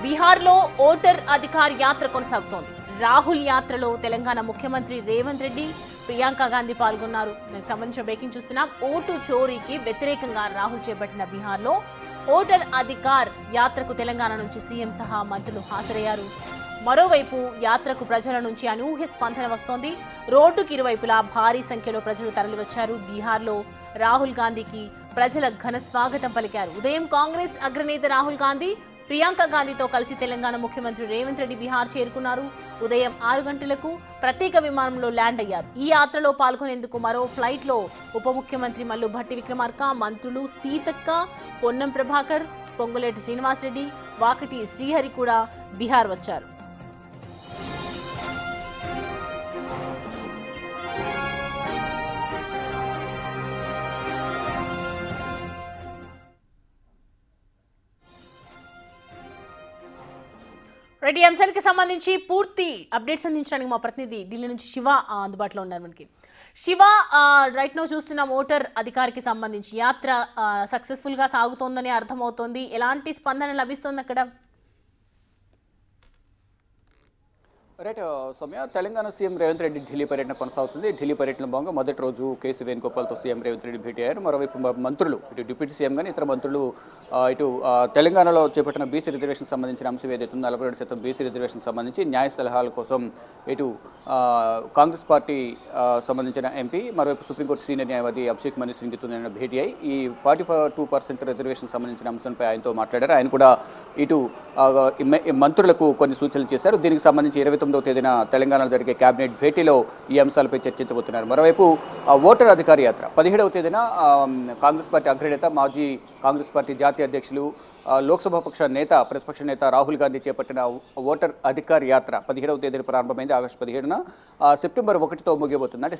బీహార్లో ఓటర్ అధికార్ యాత్ర కొనసాగుతోంది. రాహుల్ యాత్రలో తెలంగాణ ముఖ్యమంత్రి రేవంత్ రెడ్డి, ప్రియాంక గాంధీ పాల్గొన్నారు. దానికి సంబంధించిన బ్రేకింగ్ చూస్తున్నాం. ఓటు చోరీకి వ్యతిరేకంగా రాహుల్ చేపట్టిన బీహార్లో ఓటర్ అధికార్ యాత్రకు తెలంగాణ నుంచి సీఎం సహా మంత్రులు హాజరయ్యారు. మరోవైపు యాత్రకు ప్రజల నుంచి అనూహ్య స్పందన వస్తోంది. రోడ్డుకి ఇరువైపులా భారీ సంఖ్యలో ప్రజలు తరలివచ్చారు. బీహార్లో రాహుల్ గాంధీకి ప్రజల ఘన స్వాగతం పలికారు. ఉదయం కాంగ్రెస్ అగ్రనేత రాహుల్ గాంధీ ప్రియాంక గాంధీతో కలిసి తెలంగాణ ముఖ్యమంత్రి రేవంత్ రెడ్డి బీహార్ చేరుకున్నారు. ఉదయం 6 గంటలకు ప్రత్యేక విమానంలో ల్యాండ్ అయ్యారు. ఈ యాత్రలో పాల్గొనేందుకు మరో ఫ్లైట్లో ఉప ముఖ్యమంత్రి మల్లు భట్టి విక్రమార్క, మంత్రులు సీతక్క, పొన్నం ప్రభాకర్, పొంగులేటి శ్రీనివాసరెడ్డి, వాకటి శ్రీహరి కూడా బీహార్ వచ్చారు. రెడ్డి అంశానికి సంబంధించి పూర్తి అప్డేట్స్ అందించడానికి మా ప్రతినిధి ఢిల్లీ నుంచి శివ అందుబాటులో ఉన్నారు. మనకి శివ, రైట్ నో చూస్తున్నాం ఓటర్ అధికారికి సంబంధించి యాత్ర సక్సెస్ఫుల్ గా సాగుతోందని అర్థమవుతోంది. ఎలాంటి స్పందన లభిస్తోంది అక్కడ? రైట్ సౌమ్య, తెలంగాణ సీఎం రేవంత్ రెడ్డి ఢిల్లీ పర్యటన కొనసాగుతుంది. ఢిల్లీ పర్యటన భాగంగా మొదటి రోజు కేసీ వేణుగోపాల్తో సీఎం రేవంత్ రెడ్డి భేటీ అయ్యారు. మరోవైపు మంత్రులు, ఇటు డిప్యూటీ సీఎం కానీ ఇతర మంత్రులు ఇటు తెలంగాణలో చేపట్టిన బీసీ రిజర్వేషన్ సంబంధించిన అంశం ఏదైతే 47% బీసీ రిజర్వేషన్ సంబంధించి న్యాయ సలహాల కోసం ఇటు కాంగ్రెస్ పార్టీ సంబంధించిన ఎంపీ, మరోవైపు సుప్రీంకోర్టు సీనియర్ న్యాయవాది అభిషేక్ మను సింగ్తో నిన్న భేటీ అయ్యి ఈ 42% రిజర్వేషన్ సంబంధించిన అంశంపై ఆయనతో మాట్లాడారు. ఆయన కూడా ఇటు మంత్రులకు కొన్ని సూచనలు చేశారు. దీనికి సంబంధించి 29వ తేదీన తెలంగాణలో జరిగే కేబినెట్ భేటీలో ఈ అంశాలపై చర్చించబోతున్నారు. మరోవైపు ఓటర్ అధికార యాత్ర 17వ తేదీన కాంగ్రెస్ పార్టీ అగ్రనేత, మాజీ కాంగ్రెస్ పార్టీ జాతీయ అధ్యక్షులు, లోక్సభ పక్ష నేత, ప్రతిపక్ష నేత రాహుల్ గాంధీ చేపట్టిన ఓటర్ అధికార్ యాత్ర 17వ తేదీన ప్రారంభమైంది. ఆగస్టు 17న సెప్టెంబర్ 1తో ముగియబోతుంది. అంటే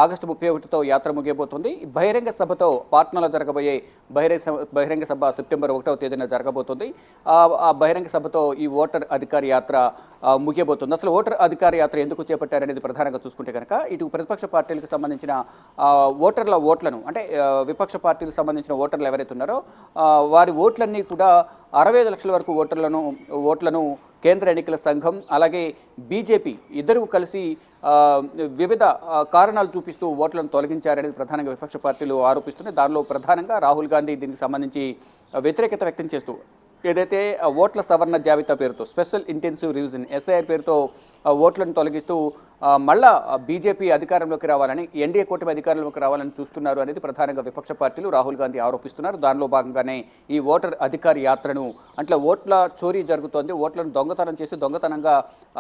ఆగస్టు 31తో యాత్ర ముగియబోతుంది. బహిరంగ సభతో పాట్నాలో జరగబోయే బహిరంగ సభ సెప్టెంబర్ 1వ తేదీన జరగబోతుంది. ఆ బహిరంగ సభతో ఈ ఓటర్ అధికార యాత్ర ముగియబోతుంది. అసలు ఓటర్ అధికార యాత్ర ఎందుకు చేపట్టారనేది ప్రధానంగా చూసుకుంటే కనుక ఇటు ప్రతిపక్ష పార్టీలకు సంబంధించిన ఓటర్ల ఓట్లను, అంటే విపక్ష పార్టీలకు సంబంధించిన ఓటర్లు ఎవరైతే ఉన్నారో వారి ఓట్లన్నీ కూడా 65 లక్షల వరకు ఓట్లను కేంద్ర ఎన్నికల సంఘం అలాగే బీజేపీ ఇద్దరు కలిసి వివిధ కారణాలు చూపిస్తూ ఓట్లను తొలగించారనేది ప్రధానంగా విపక్ష పార్టీలు ఆరోపిస్తున్నాయి. దానిలో ప్రధానంగా రాహుల్ గాంధీ దీనికి సంబంధించి వ్యతిరేకత వ్యక్తం చేస్తూ ఏదైతే ఓట్ల సవరణ జాబితా పేరుతో స్పెషల్ ఇంటెన్సివ్ రివిజన్ SIR పేరుతో ఓట్లను తొలగిస్తూ మళ్ళా బీజేపీ అధికారంలోకి రావాలని, ఎన్డీఏ కూటమి అధికారంలోకి రావాలని చూస్తున్నారు అనేది ప్రధానంగా విపక్ష పార్టీలు రాహుల్ గాంధీ ఆరోపిస్తున్నారు. దానిలో భాగంగానే ఈ ఓటర్ అధికార యాత్రను, అంటే ఓట్ల చోరీ జరుగుతోంది, ఓట్లను దొంగతనం చేసి దొంగతనంగా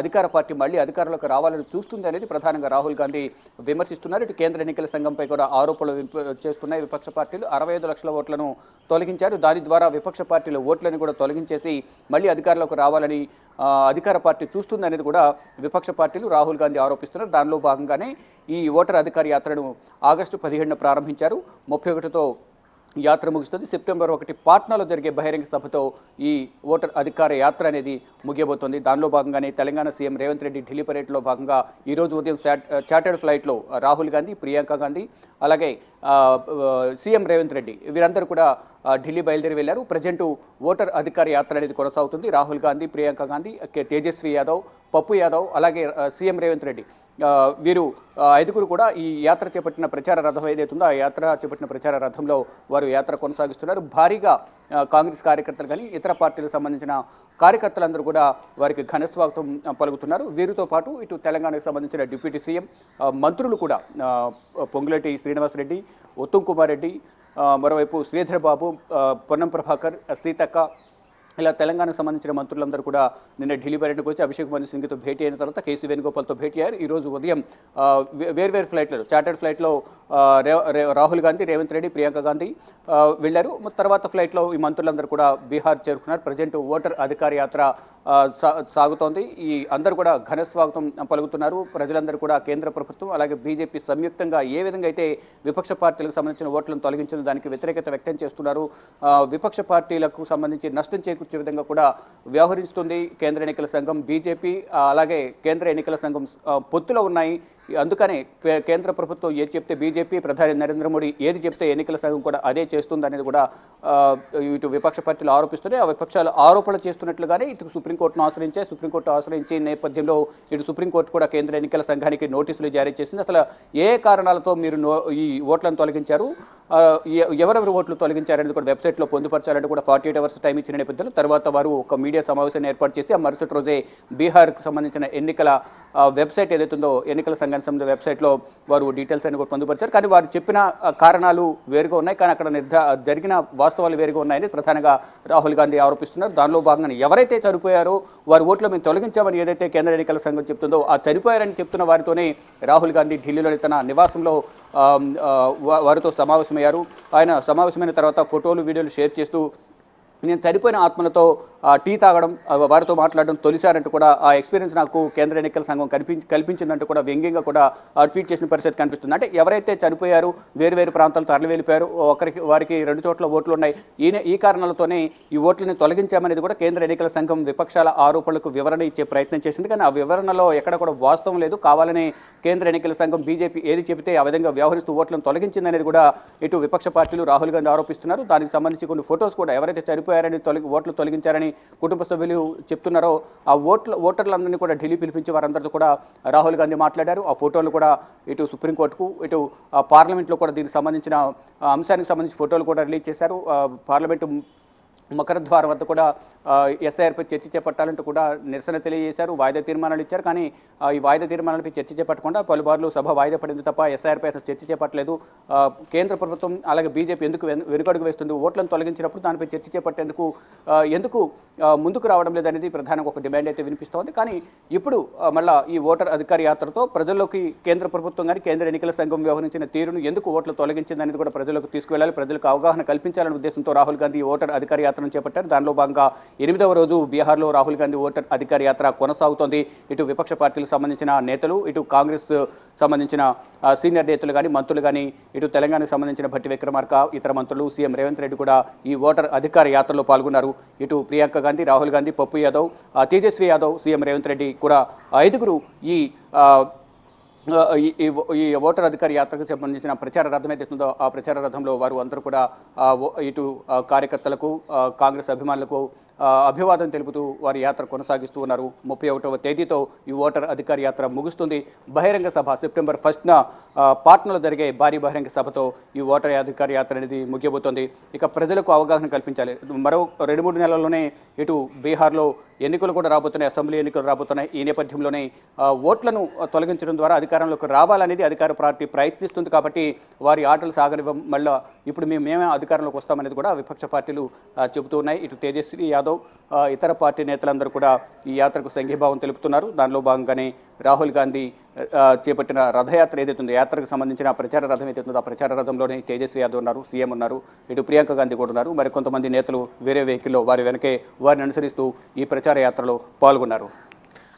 అధికార పార్టీ మళ్ళీ అధికారంలోకి రావాలని చూస్తుంది అనేది ప్రధానంగా రాహుల్ గాంధీ విమర్శిస్తున్నారు. ఇటు కేంద్ర ఎన్నికల సంఘంపై కూడా ఆరోపణలు చేస్తున్నాయి విపక్ష పార్టీలు. 65 లక్షల ఓట్లను తొలగించారు. దాని ద్వారా విపక్ష పార్టీల ఓట్లను కూడా తొలగించేసి మళ్ళీ అధికారంలోకి రావాలని అధికార పార్టీ చూస్తుంది అనేది కూడా విపక్ష పార్టీలు రాహుల్ గాంధీ ఆరోపిస్తున్నారు. దానిలో భాగంగానే ఈ ఓటర్ అధికార యాత్రను ఆగస్టు 17న ప్రారంభించారు. 31తో యాత్ర ముగుస్తుంది. సెప్టెంబర్ 1 పాట్నాలో జరిగే బహిరంగ సభతో ఈ ఓటర్ అధికార యాత్ర అనేది ముగియబోతోంది. దానిలో భాగంగానే తెలంగాణ సీఎం రేవంత్ రెడ్డి ఢిల్లీ పర్యటనలో భాగంగా ఈరోజు ఉదయం చార్టర్డ్ ఫ్లైట్లో రాహుల్ గాంధీ, ప్రియాంక గాంధీ అలాగే సీఎం రేవంత్ రెడ్డి వీరందరూ కూడా ఢిల్లీ బయలుదేరి వెళ్లారు. ప్రజెంట్ ఓటర్ అధికార యాత్ర అనేది కొనసాగుతుంది. రాహుల్ గాంధీ, ప్రియాంక గాంధీ, తేజస్వి యాదవ్, పప్పు యాదవ్ అలాగే సీఎం రేవంత్ రెడ్డి వీరు 5గురు కూడా ఈ యాత్ర చేపట్టిన ప్రచార రథం ఏదైతే ఉందో ఆ యాత్ర చేపట్టిన ప్రచార రథంలో వారు యాత్ర కొనసాగిస్తున్నారు. భారీగా కాంగ్రెస్ కార్యకర్తలు కానీ ఇతర పార్టీలకు సంబంధించిన కార్యకర్తలందరూ కూడా వారికి ఘనస్వాగతం పలుకుతున్నారు. వీరితో పాటు ఇటు తెలంగాణకు సంబంధించిన డిప్యూటీ సీఎం, మంత్రులు కూడా పొంగులేటి శ్రీనివాసరెడ్డి, ఉత్తమ్ కుమార్ రెడ్డి, మరోవైపు శ్రీధర్ బాబు, పొన్నం ప్రభాకర్, సీతక్క ఇలా తెలంగాణకు సంబంధించిన మంత్రులందరూ కూడా నిన్న ఢిల్లీ పర్యటనకు వచ్చి అభిషేక్ మను సింగ్తో భేటీ అయిన తర్వాత కేసీ వేణుగోపాల్తో భేటీ అయ్యారు. ఈరోజు ఉదయం వేర్వేరు ఫ్లైట్లలో, చార్టర్డ్ ఫ్లైట్లో రాహుల్ గాంధీ, రేవంత్ రెడ్డి, ప్రియాంక గాంధీ వెళ్ళారు. తర్వాత ఫ్లైట్లో ఈ మంత్రులందరూ కూడా బీహార్ చేరుకున్నారు. ప్రజెంట్ ఓటర్ అధికార యాత్ర సాగుతోంది. ఈ అందరూ కూడా ఘన స్వాగతం పలుకుతున్నారు. ప్రజలందరూ కూడా కేంద్ర ప్రభుత్వం అలాగే బీజేపీ సంయుక్తంగా ఏ విధంగా అయితే విపక్ష పార్టీలకు సంబంధించిన ఓట్లను తొలగించిన దానికి వ్యతిరేకత వ్యక్తం చేస్తున్నారు. విపక్ష పార్టీలకు సంబంధించి నష్టం చేకూర్చే విధంగా కూడా వ్యవహరిస్తుంది కేంద్ర ఎన్నికల సంఘం, బీజేపీ అలాగే కేంద్ర ఎన్నికల సంఘం పొత్తులో ఉన్నాయి. అందుకనే కేంద్ర ప్రభుత్వం ఏది చెప్తే బీజేపీ, ప్రధాని నరేంద్ర మోడీ ఏది చెప్తే ఎన్నికల సంఘం కూడా అదే చేస్తుంది అనేది కూడా ఇటు విపక్ష పార్టీలు ఆరోపిస్తున్నాయి. ఆ విపక్షాలు ఆరోపణలు చేస్తున్నట్లుగానే ఇటు సుప్రీంకోర్టును సుప్రీంకోర్టు ఆశ్రయించే నేపథ్యంలో ఇటు సుప్రీంకోర్టు కూడా కేంద్ర ఎన్నికల సంఘానికి నోటీసులు జారీ చేసింది. అసలు ఏ కారణాలతో మీరు ఈ ఓట్లను తొలగించారు, ఎవరెవరు ఓట్లు తొలగించారనేది కూడా వెబ్సైట్లో పొందుపరచాలంటే కూడా 48 అవర్స్ టైం ఇచ్చిన నేపథ్యంలో తర్వాత వారు ఒక మీడియా సమావేశాన్ని ఏర్పాటు చేసి ఆ మరుసటి రోజే బీహార్కు సంబంధించిన ఎన్నికల వెబ్సైట్ ఏదైతుందో ఎన్నికల సంఘానికి సంబంధించిన వెబ్సైట్లో వారు డీటెయిల్స్ అన్ని కూడా పొందుపరిచారు. కానీ వారు చెప్పిన కారణాలు వేరుగా ఉన్నాయి, కానీ అక్కడ జరిగిన వాస్తవాలు వేరుగా ఉన్నాయని ప్రధానంగా రాహుల్ గాంధీ ఆరోపిస్తున్నారు. దానిలో భాగంగా ఎవరైతే చనిపోయారో వారి ఓట్లు మేము తొలగించామని ఏదైతే కేంద్ర ఎన్నికల సంఘం చెప్తుందో ఆ చనిపోయారని చెప్తున్న వారితోనే రాహుల్ గాంధీ ఢిల్లీలోని తన నివాసంలో వారితో సమావేశమయ్యారు. ఆయన సమావేశమైన తర్వాత ఫోటోలు, వీడియోలు షేర్ చేస్తూ నేను చనిపోయిన ఆత్మలతో టీ తాగడం, వారితో మాట్లాడడం తొలిసారంటూ కూడా ఆ ఎక్స్పీరియన్స్ నాకు కేంద్ర ఎన్నికల సంఘం కల్పించిందంటూ కూడా వ్యంగ్యంగా కూడా ట్వీట్ చేసిన పరిస్థితి కనిపిస్తుంది. అంటే ఎవరైతే చనిపోయారు, వేరు ప్రాంతాలు తరలి వెళ్ళిపోయారు, వారికి 2 చోట్ల ఓట్లు ఉన్నాయి, ఈ కారణాలతోనే ఈ ఓట్లని తొలగించామనేది కూడా కేంద్ర ఎన్నికల సంఘం విపక్షాల ఆరోపణలకు వివరణ ఇచ్చే ప్రయత్నం చేసింది. కానీ ఆ వివరణలో ఎక్కడ కూడా వాస్తవం లేదు. కావాలని కేంద్ర ఎన్నికల సంఘం బీజేపీ ఏది చెబితే ఆ విధంగా వ్యవహరిస్తూ ఓట్లను తొలగించిందనేది కూడా ఇటు విపక్ష పార్టీలు రాహుల్ గాంధీ ఆరోపిస్తున్నారు. దానికి సంబంధించి కొన్ని ఫొటోస్ కూడా ఎవరైతే చనిపోయారని ఓట్లు తొలగించారని కుటుంబ సభ్యులు చెప్తున్నారో ఆ ఓటర్లందరినీ కూడా ఢిల్లీ పిలిపించి వారందరితో కూడా రాహుల్ గాంధీ మాట్లాడారు. ఆ ఫోటోలు కూడా ఇటు సుప్రీంకోర్టుకు, ఇటు పార్లమెంట్లో కూడా దీనికి సంబంధించిన అంశానికి సంబంధించి ఫోటోలు కూడా రిలీజ్ చేశారు. పార్లమెంటు మకరద్వారం వద్ద కూడా ఎస్ఐఆర్పై చర్చ చేపట్టాలంటూ కూడా నిరసన తెలియజేశారు, వాయిదా తీర్మానాలు ఇచ్చారు. కానీ ఈ వాయిదా తీర్మానాలపై చర్చ చేపట్టకుండా పలుమార్లు సభ వాయిదా పడింది తప్ప ఎస్ఐఆర్పై అసలు చర్చ చేపట్టలేదు. కేంద్ర ప్రభుత్వం అలాగే బీజేపీ ఎందుకు వెనుకడుగు వేస్తుంది, ఓట్లను తొలగించినప్పుడు దానిపై చర్చ చేపట్టేందుకు ఎందుకు ముందుకు రావడం లేదనేది ప్రధానంగా ఒక డిమాండ్ అయితే వినిపిస్తోంది. కానీ ఇప్పుడు మళ్ళా ఈ ఓటర్ అధికార యాత్రతో ప్రజల్లోకి కేంద్ర ప్రభుత్వం కానీ కేంద్ర ఎన్నికల సంఘం వ్యవహరించిన తీరును ఎందుకు ఓట్లు తొలగించిందనేది కూడా ప్రజలకు తీసుకువెళ్ళాలి, ప్రజలకు అవగాహన కల్పించాలనే ఉద్దేశంతో రాహుల్ గాంధీ ఓటర్ అధికార యాత్రను చేపట్టారు. దానిలో భాగంగా 8వ రోజు బీహార్లో రాహుల్ గాంధీ ఓటర్ అధికార యాత్ర కొనసాగుతోంది. ఇటు విపక్ష పార్టీలకు సంబంధించిన నేతలు, ఇటు కాంగ్రెస్ సంబంధించిన సీనియర్ నేతలు కానీ మంత్రులు కానీ, ఇటు తెలంగాణకు సంబంధించిన భట్టి విక్రమార్క, ఇతర మంత్రులు, సీఎం రేవంత్ రెడ్డి కూడా ఈ ఓటర్ అధికార యాత్రలో పాల్గొన్నారు. ఇటు ప్రియాంక గాంధీ, రాహుల్ గాంధీ, పప్పు యాదవ్, తేజస్వి యాదవ్, సీఎం రేవంత్ రెడ్డి కూడా 5గురు ఈ ఓటర్ అధికార యాత్రకు సంబంధించిన ప్రచార రథం ఏదైతుందో ఆ ప్రచార రథంలో వారు అందరూ కూడా ఇటు కార్యకర్తలకు, కాంగ్రెస్ అభిమానులకు అభివాదం తెలుపుతూ వారి యాత్ర కొనసాగిస్తూ ఉన్నారు. 31వ తేదీతో ఈ ఓటర్ అధికార యాత్ర ముగుస్తుంది. బహిరంగ సభ సెప్టెంబర్ 1న పాట్నాలో జరిగే భారీ బహిరంగ సభతో ఈ ఓటర్ అధికార యాత్ర అనేది ముగియబోతోంది. ఇక ప్రజలకు అవగాహన కల్పించాలి. మరో 2-3 నెలల్లోనే ఇటు బీహార్లో ఎన్నికలు కూడా రాబోతున్నాయి, అసెంబ్లీ ఎన్నికలు రాబోతున్నాయి. ఈ నేపథ్యంలోనే ఓట్లను తొలగించడం ద్వారా అధికారంలోకి రావాలనేది అధికార పార్టీ ప్రయత్నిస్తుంది. కాబట్టి వారి ఆటలు సాగనివ్వం, మళ్ళీ ఇప్పుడు మేమే అధికారంలోకి వస్తామనేది కూడా విపక్ష పార్టీలు చెబుతూ ఉన్నాయి. ఇటు తేజస్వి యాదవ్, ఇతర పార్టీ నేతలందరూ కూడా ఈ యాత్రకు సంఘీభావం తెలుపుతున్నారు. దానిలో భాగంగానే రాహుల్ గాంధీ చేపట్టిన రథయాత్ర ఏదైతుందో, యాత్రకు సంబంధించిన ప్రచార రథం ఏదైతుందో ఆ ప్రచార రథంలోనే తేజస్వి యాదవ్ ఉన్నారు, సీఎం ఉన్నారు, ఇటు ప్రియాంక గాంధీ కూడా ఉన్నారు. మరి కొంతమంది నేతలు వేరే వెహికల్లో వారి వెనకే వారిని అనుసరిస్తూ ఈ ప్రచార యాత్రలో పాల్గొన్నారు.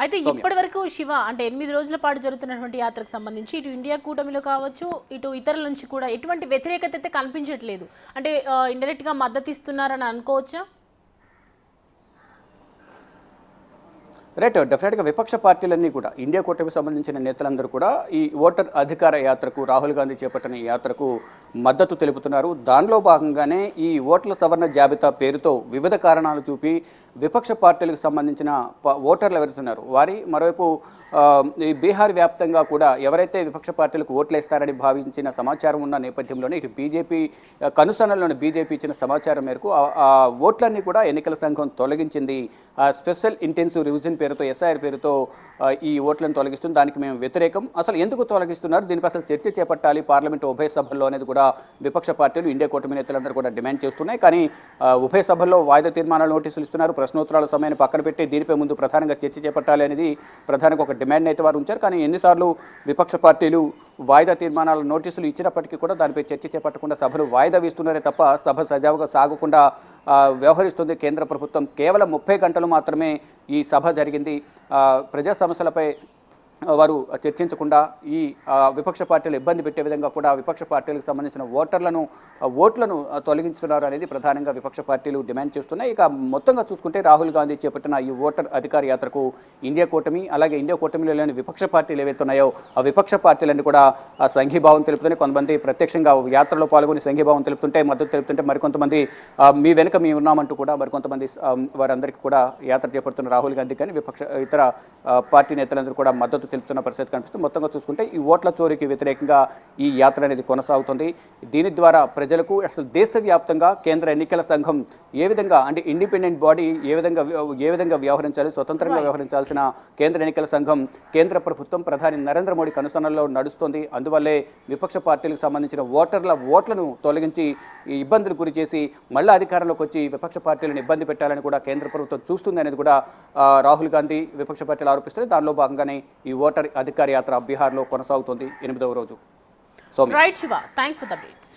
అయితే ఇప్పటి వరకు శివ అంటే 8 రోజుల పాటు జరుగుతున్నటువంటి యాత్రకు సంబంధించి ఇటు ఇండియా కూటమిలో కావచ్చు, ఇటు ఇతరుల నుంచి కూడా ఎటువంటి వ్యతిరేకత అయితే కనిపించట్లేదు. అంటే ఇండైరెక్ట్గా మద్దతు ఇస్తున్నారని అనుకోవచ్చా? రైట్, డెఫినెట్గా విపక్ష పార్టీలన్నీ కూడా ఇండియా కూటమికి సంబంధించిన నేతలందరూ కూడా ఈ ఓటర్ అధికార యాత్రకు, రాహుల్ గాంధీ చేపట్టిన ఈ యాత్రకు మద్దతు తెలుపుతున్నారు. దానిలో భాగంగానే ఈ ఓట్ల సవరణ జాబితా పేరుతో వివిధ కారణాలు చూపి విపక్ష పార్టీలకు సంబంధించిన ఓటర్లు ఎవరుతున్నారు వారి మరోవైపు ఈ బీహార్ వ్యాప్తంగా కూడా ఎవరైతే విపక్ష పార్టీలకు ఓట్లేస్తారని భావించిన సమాచారం ఉన్న నేపథ్యంలోనే ఇటు బీజేపీ కనుసన్నల్లోని బీజేపీ ఇచ్చిన సమాచారం మేరకు ఆ ఓట్లన్నీ కూడా ఎన్నికల సంఘం తొలగించింది. స్పెషల్ ఇంటెన్సివ్ రివిజన్ పేరుతో, ఎస్ఐఆర్ పేరుతో ఈ ఓట్లను తొలగిస్తుంది. దానికి మేము వ్యతిరేకం. అసలు ఎందుకు తొలగిస్తున్నారు, దీనిపై అసలు చర్చ చేపట్టాలి పార్లమెంటు ఉభయ సభల్లో అనేది కూడా విపక్ష పార్టీలు, ఇండియా కూటమి నేతలందరూ కూడా డిమాండ్ చేస్తున్నాయి. కానీ ఉభయ సభల్లో వాయిదా తీర్మానాలు నోటీసులు ఇస్తున్నారు. ప్రశ్నోత్తరాల సమయాన్ని పక్కన పెట్టి దీనిపై ముందు ప్రధానంగా చర్చ చేపట్టాలి అనేది ప్రధానంగా ఒక డిమాండ్ అయితే వారు ఉంచారు. కానీ ఎన్నిసార్లు విపక్ష పార్టీలు వాయిదా తీర్మానాల నోటీసులు ఇచ్చినప్పటికీ కూడా దానిపై చర్చ చేపట్టకుండా సభను వాయిదా వేస్తున్నారే తప్ప సభ సజావుగా సాగకుండా వ్యవహరిస్తుంది కేంద్ర ప్రభుత్వం. కేవలం 30 గంటలు మాత్రమే ఈ సభ జరిగింది. ప్రజా సమస్యలపై వారు చర్చించకుండా ఈ విపక్ష పార్టీలు ఇబ్బంది పెట్టే విధంగా కూడా విపక్ష పార్టీలకు సంబంధించిన ఓట్లను తొలగించుతున్నారు అనేది ప్రధానంగా విపక్ష పార్టీలు డిమాండ్ చేస్తున్నాయి. ఇక మొత్తంగా చూసుకుంటే రాహుల్ గాంధీ చేపట్టిన ఈ ఓటర్ అధికార యాత్రకు ఇండియా కూటమి అలాగే ఇండియా కూటమిలో లేని విపక్ష పార్టీలు ఏవైతే ఉన్నాయో ఆ విపక్ష పార్టీలన్నీ కూడా సంఘీభావం తెలుపుతున్నాయి. కొంతమంది ప్రత్యక్షంగా యాత్రలో పాల్గొని సంఘీభావం తెలుపుతుంటే, మద్దతు తెలుపుతుంటే, మరికొంతమంది మీ వెనుక మేము ఉన్నామంటూ కూడా మరికొంతమంది వారందరికీ కూడా యాత్ర చేపడుతున్న రాహుల్ గాంధీ కానీ ఇతర పార్టీ నేతలందరూ కూడా మద్దతు తెలుపుతున్న పరిస్థితి కనిపిస్తుంది. మొత్తంగా చూసుకుంటే ఈ ఓట్ల చోరీకి వ్యతిరేకంగా ఈ యాత్ర అనేది కొనసాగుతుంది. దీని ద్వారా ప్రజలకు అసలు దేశవ్యాప్తంగా కేంద్ర ఎన్నికల సంఘం ఏ విధంగా అంటే ఇండిపెండెంట్ బాడీ ఏ విధంగా వ్యవహరించాలి, స్వతంత్రంగా వ్యవహరించాల్సిన కేంద్ర ఎన్నికల సంఘం కేంద్ర ప్రభుత్వం ప్రధాని నరేంద్ర మోడీ కనుసన్నల్లో నడుస్తుంది. అందువల్లే విపక్ష పార్టీలకు సంబంధించిన ఓట్లను తొలగించి ఈ ఇబ్బందులు గురి చేసి మళ్ళీ అధికారంలోకి వచ్చి విపక్ష పార్టీలను ఇబ్బంది పెట్టాలని కూడా కేంద్ర ప్రభుత్వం చూస్తుంది అనేది కూడా రాహుల్ గాంధీ విపక్ష పార్టీలు ఆరోపిస్తుంది. దానిలో భాగంగానే ఈ ఓటర్ అధికార యాత్ర బీహార్లో కొనసాగుతుంది 8వ రోజు. Right Shiva, thanks for the updates.